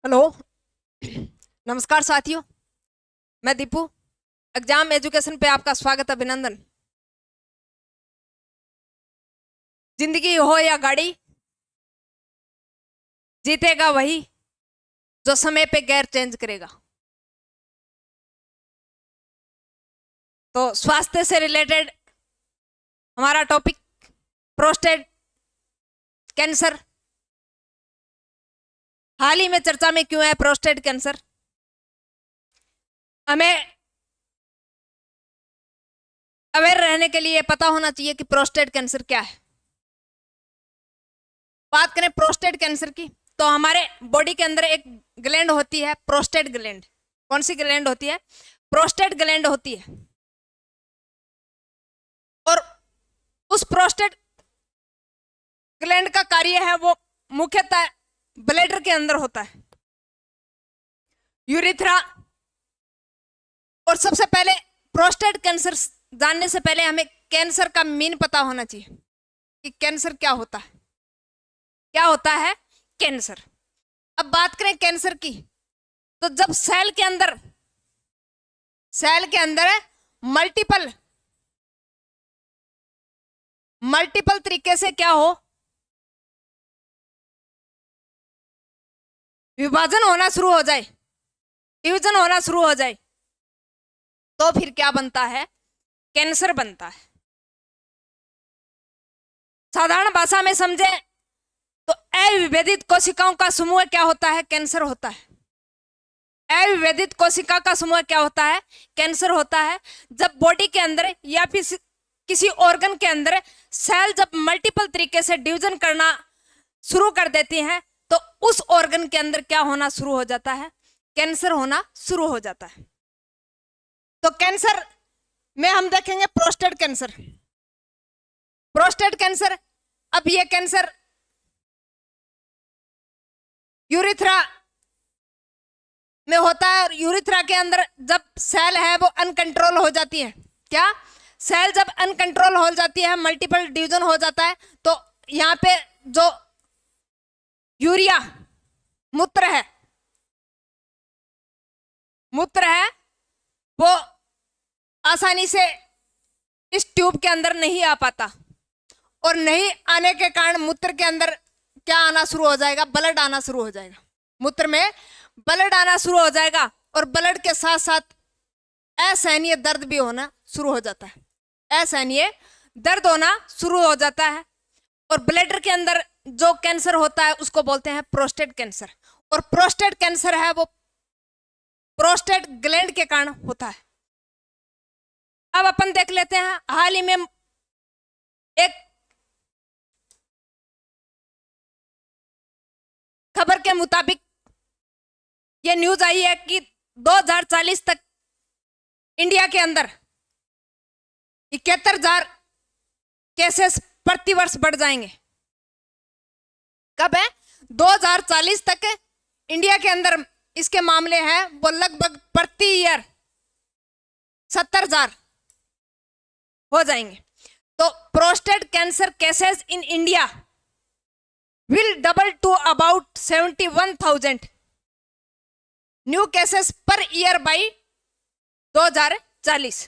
Hello. नमस्कार साथियों, मैं दीपू। एग्जाम एजुकेशन पे आपका स्वागत, अभिनंदन। जिंदगी हो या गाड़ी, जीतेगा वही जो समय पे गेयर चेंज करेगा। तो स्वास्थ्य से रिलेटेड हमारा टॉपिक प्रोस्टेट कैंसर। हाल ही में चर्चा में क्यों है प्रोस्टेट कैंसर? हमें अवेयर रहने के लिए पता होना चाहिए कि प्रोस्टेट कैंसर क्या है। बात करें प्रोस्टेट कैंसर की, तो हमारे बॉडी के अंदर एक ग्लैंड होती है, प्रोस्टेट ग्लैंड। कौन सी ग्लैंड होती है? प्रोस्टेट ग्लैंड होती है। और उस प्रोस्टेट ग्लैंड का कार्य है वो मुख्यतः ब्लैडर के अंदर होता है, यूरिथ्रा। और सबसे पहले प्रोस्टेट कैंसर जानने से पहले हमें कैंसर का मीन पता होना चाहिए कि कैंसर क्या होता है। क्या होता है कैंसर? अब बात करें कैंसर की, तो जब सेल के अंदर मल्टीपल तरीके से क्या हो, विभाजन होना शुरू हो जाए, डिवीजन होना शुरू हो जाए, तो फिर क्या बनता है? कैंसर बनता है। साधारण भाषा में समझे तो अविभेदित कोशिकाओं का समूह क्या होता है? कैंसर होता है। अविभेदित कोशिका का समूह क्या होता है? कैंसर होता है। जब बॉडी के अंदर या फिर किसी ऑर्गन के अंदर सेल जब मल्टीपल तरीके से डिवीजन करना शुरू कर देती हैं, तो उस ऑर्गन के अंदर क्या होना शुरू हो जाता है? कैंसर होना शुरू हो जाता है। तो कैंसर में हम देखेंगे प्रोस्टेट कैंसर। प्रोस्टेट कैंसर, अब ये कैंसर यूरिथ्रा में होता है। और यूरिथ्रा के अंदर जब सेल है वो अनकंट्रोल हो जाती है। क्या? सेल जब अनकंट्रोल हो जाती है, मल्टीपल डिवीजन हो जाता है, तो यहाँ पे जो यूरिया मूत्र है वो आसानी से इस ट्यूब के अंदर नहीं आ पाता। और नहीं आने के कारण मूत्र के अंदर क्या आना शुरू हो जाएगा? ब्लड आना शुरू हो जाएगा। मूत्र में ब्लड आना शुरू हो जाएगा और ब्लड के साथ साथ असहनीय दर्द भी होना शुरू हो जाता है। असहनीय दर्द होना शुरू हो जाता है। और ब्लैडर के अंदर जो कैंसर होता है उसको बोलते हैं प्रोस्टेट कैंसर। और प्रोस्टेट कैंसर है वो प्रोस्टेट ग्लैंड के कारण होता है। अब अपन देख लेते हैं, हाल ही में एक खबर के मुताबिक ये न्यूज आई है कि 2040 तक इंडिया के अंदर 71,000 केसेस प्रति वर्ष बढ़ जाएंगे। कब है? 2040 तक इंडिया के अंदर इसके मामले हैं वो लगभग प्रति ईयर 70,000 हो जाएंगे। तो prostate cancer cases in India will double to about 71,000 new cases per year by 2040।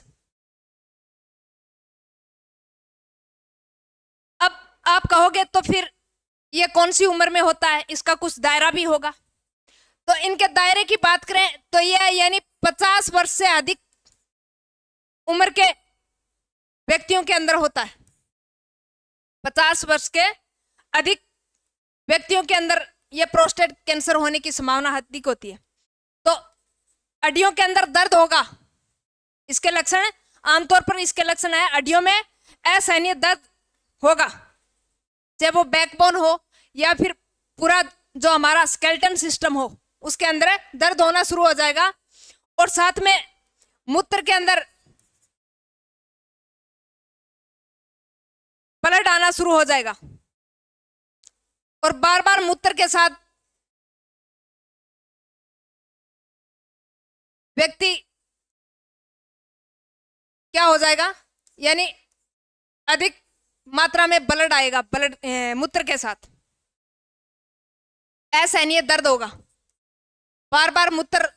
अब आप कहोगे तो फिर ये कौन सी उम्र में होता है? इसका कुछ दायरा भी होगा। तो इनके दायरे की बात करें तो यह यानी 50 वर्ष से अधिक उम्र के व्यक्तियों के अंदर होता है। 50 वर्ष के अधिक व्यक्तियों के अंदर यह प्रोस्टेट कैंसर होने की संभावना अधिक होती है। तो हड्डियों के अंदर दर्द होगा, इसके लक्षण आमतौर पर इसके लक्षण है हड्डियों में असहनीय दर्द होगा, चाहे वो बैकबोन हो या फिर पूरा जो हमारा स्केलेटन सिस्टम हो उसके अंदर दर्द होना शुरू हो जाएगा। और साथ में मूत्र के अंदर ब्लड आना शुरू हो जाएगा। और बार बार मूत्र के साथ व्यक्ति क्या हो जाएगा? यानी अधिक मात्रा में ब्लड आएगा, ब्लड मूत्र के साथ असहनीय दर्द होगा। बार बार मूत्र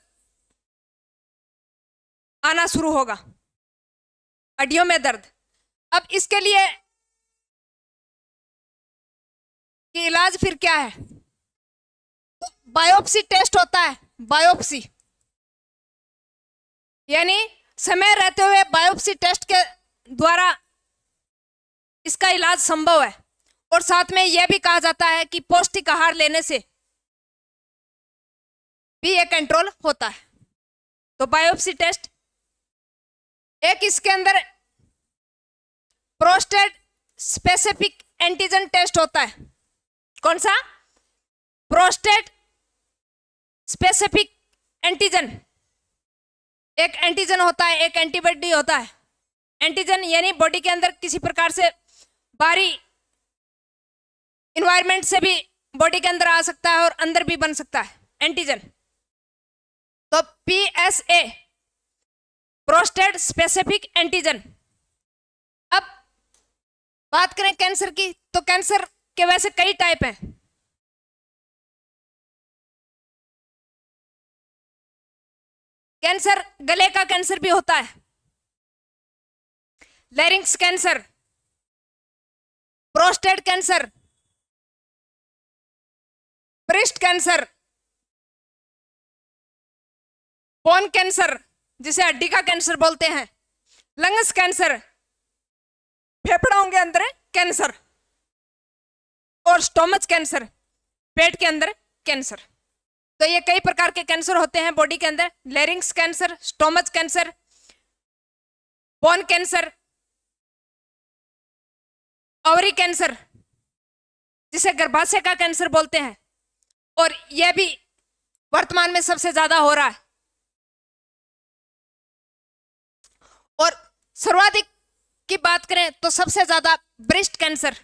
आना शुरू होगा, हड्डियों में दर्द। अब इसके लिए कि इलाज फिर क्या है, तो बायोप्सी टेस्ट होता है। बायोप्सी यानी समय रहते हुए बायोप्सी टेस्ट के द्वारा इसका इलाज संभव है। और साथ में यह भी कहा जाता है कि पौष्टिक आहार लेने से भी ये कंट्रोल होता है। तो बायोप्सी टेस्ट एक, इसके अंदर प्रोस्टेट स्पेसिफिक एंटीजन टेस्ट होता है। कौन सा? Prostate specific antigen. एक एंटीजन होता है, एक एंटीबॉडी होता है। एंटीजन यानी बॉडी के अंदर किसी प्रकार से बाहरी इन्वायरमेंट से भी बॉडी के अंदर आ सकता है और अंदर भी बन सकता है एंटीजन। तो पीएसए प्रोस्टेट स्पेसिफिक एंटीजन। अब बात करें कैंसर की, तो कैंसर के वैसे कई टाइप हैं। कैंसर, गले का कैंसर भी होता है, larynx cancer, prostate cancer, breast cancer, bone cancer जिसे हड्डी का कैंसर बोलते हैं, लंग्स कैंसर, फेफड़ों के अंदर कैंसर, और स्टोमच कैंसर, पेट के अंदर कैंसर। तो ये कई प्रकार के कैंसर होते हैं बॉडी के अंदर। Larynx cancer, stomach cancer, bone cancer, ovary cancer जिसे गर्भाशय का कैंसर बोलते हैं, और यह भी वर्तमान में सबसे ज्यादा हो रहा है। और सर्वाधिक की बात करें तो सबसे ज्यादा ब्रेस्ट कैंसर,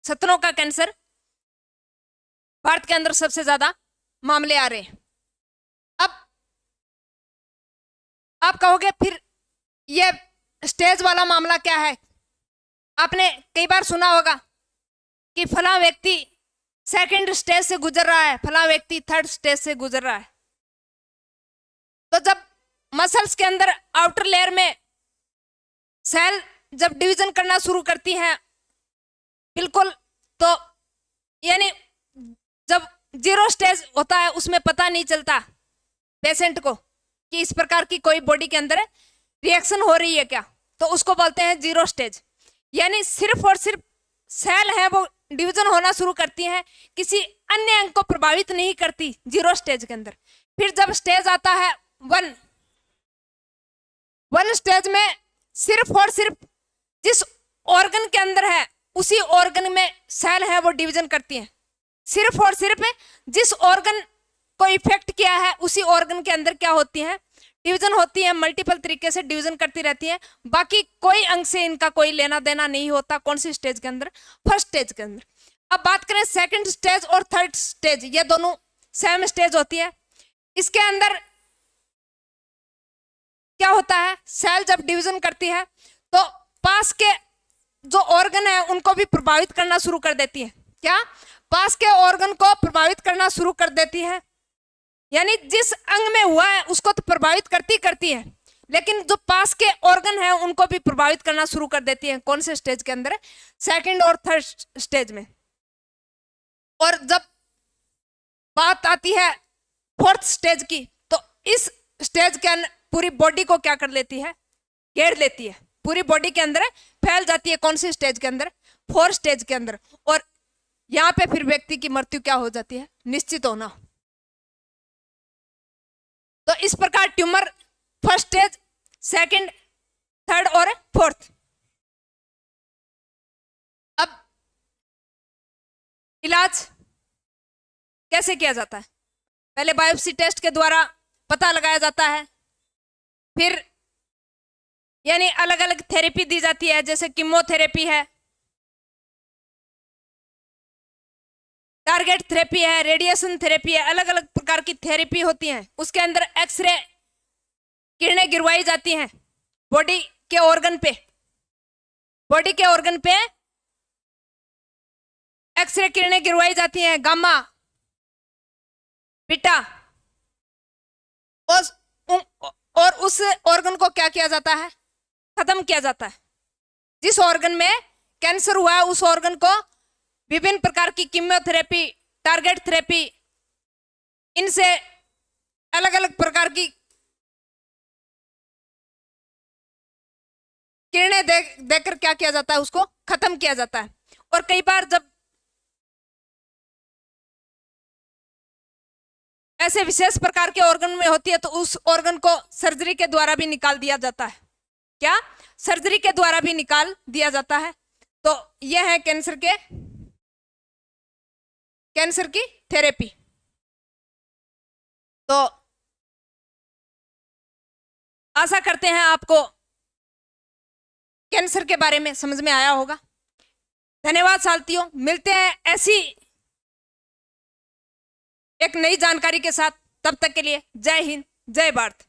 स्तनों का कैंसर, भारत के अंदर सबसे ज्यादा मामले आ रहे हैं। अब आप कहोगे फिर ये स्टेज वाला मामला क्या है? आपने कई बार सुना होगा कि फला व्यक्ति सेकंड स्टेज से गुजर रहा है, फला व्यक्ति थर्ड स्टेज से गुजर रहा है। तो जब मसल्स के अंदर आउटर लेयर में सेल जब डिवीजन करना शुरू करती हैं बिल्कुल, तो यानी जब 0 स्टेज होता है उसमें पता नहीं चलता पेशेंट को कि इस प्रकार की कोई बॉडी के अंदर रिएक्शन हो रही है क्या, तो उसको बोलते हैं 0 स्टेज। यानी सिर्फ और सिर्फ सेल है वो डिवीजन होना शुरू करती हैं, किसी अन्य अंग को प्रभावित नहीं करती 0 स्टेज के अंदर। फिर जब स्टेज आता है 1 स्टेज में सिर्फ और सिर्फ जिस ऑर्गन के अंदर है उसी ऑर्गन में सेल है वो डिवीजन करती हैं। सिर्फ और सिर्फ जिस ऑर्गन को इफेक्ट किया है उसी ऑर्गन के अंदर क्या होती है, डिवीजन होती है। मल्टीपल तरीके से डिवीजन करती रहती है, बाकी कोई अंग से इनका कोई लेना देना नहीं होता। कौन सी स्टेज के अंदर? फर्स्ट स्टेज के अंदर। अब बात करें सेकंड स्टेज और थर्ड स्टेज, ये दोनों सेम स्टेज होती है। इसके अंदर क्या होता है, सेल जब डिवीजन करती है तो पास के जो ऑर्गन है उनको भी प्रभावित करना शुरू कर देती है। क्या? पास के ऑर्गन को प्रभावित करना शुरू कर देती है। यानी जिस अंग में हुआ है उसको तो प्रभावित करती है, लेकिन जो पास के ऑर्गन है उनको भी प्रभावित करना शुरू कर देती है। कौन से स्टेज के अंदर? सेकंड और थर्ड स्टेज में। और जब बात आती है फोर्थ स्टेज की, तो इस स्टेज के अंदर पूरी बॉडी को क्या कर लेती है? घेर लेती है, पूरी बॉडी के अंदर फैल जाती है। कौन सी स्टेज के अंदर? 4 स्टेज के अंदर। और यहां पे फिर व्यक्ति की मृत्यु क्या हो जाती है? निश्चित होना। तो इस प्रकार tumour first stage, second, third और फोर्थ। अब इलाज कैसे किया जाता है? पहले बायोप्सी टेस्ट के द्वारा पता लगाया जाता है, फिर यानी अलग अलग थेरेपी दी जाती है, जैसे कीमोथेरेपी है, टारगेट थेरेपी है, रेडिएशन थेरेपी है, अलग अलग प्रकार की थेरेपी होती हैं। उसके अंदर एक्सरे किरणें गिरवाई जाती हैं बॉडी के ऑर्गन पे, बॉडी के ऑर्गन पे एक्सरे किरणें गिरवाई जाती हैं, गामा, बीटा, उस और उस ऑर्गन को क्या किया जाता है, खत्म किया जाता है। जिस ऑर्गन में कैंसर हुआ है उस ऑर्गन को विभिन्न प्रकार की कीमोथेरेपी, टारगेट थेरेपी, इनसे अलग अलग प्रकार की किरणें देकर क्या किया जाता है, उसको खत्म किया जाता है। और कई बार जब ऐसे विशेष प्रकार के ऑर्गन में होती है तो उस ऑर्गन को सर्जरी के द्वारा भी निकाल दिया जाता है। क्या? सर्जरी के द्वारा भी निकाल दिया जाता है। तो यह है कैंसर की थेरेपी। तो आशा करते हैं आपको कैंसर के बारे में समझ में आया होगा। धन्यवाद साथियों, मिलते हैं ऐसी एक नई जानकारी के साथ। तब तक के लिए जय हिंद, जय भारत।